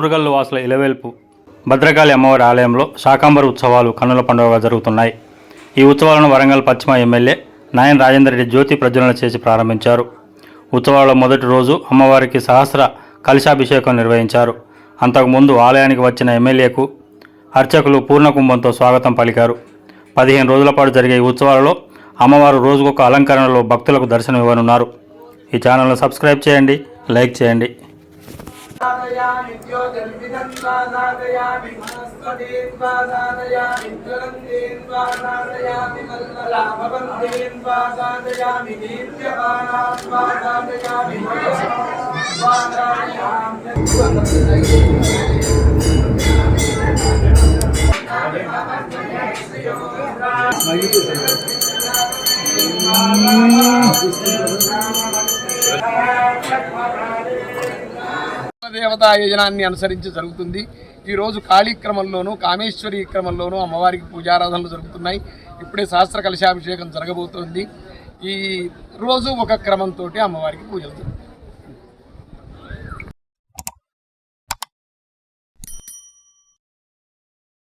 ఓరుగల్లు వాసుల ఇలవేల్పు భద్రకాళి అమ్మవారి ఆలయంలో శాకాంబర ఉత్సవాలు కన్నుల పండుగగా జరుగుతున్నాయి. ఈ ఉత్సవాలను వరంగల్ పశ్చిమ ఎమ్మెల్యే నాయన్ రాజేందర్ రెడ్డి జ్యోతి ప్రజ్వలన చేసి ప్రారంభించారు. ఉత్సవాల మొదటి రోజు అమ్మవారికి సహస్ర కలశాభిషేకం నిర్వహించారు. అంతకుముందు ఆలయానికి వచ్చిన ఎమ్మెల్యేకు అర్చకులు పూర్ణకుంభంతో స్వాగతం పలికారు. 15 రోజుల పాటు జరిగే ఈ ఉత్సవాలలో అమ్మవారు రోజుకొక అలంకరణలో భక్తులకు దర్శనం ఇవ్వనున్నారు. ఈ ఛానల్ను సబ్స్క్రైబ్ చేయండి, లైక్ చేయండి. దేవతా యజనాన్ని అనుసరించి జరుగుతుంది. ఈరోజు కాళీక్రమంలోనూ కామేశ్వరి క్రమంలోనూ అమ్మవారికి పూజారాధనలు జరుగుతున్నాయి. ఇప్పుడే సహస్ర కలశాభిషేకం జరగబోతోంది. ఈ రోజు ఒక క్రమంతో అమ్మవారికి పూజలు జరుగుతాయి.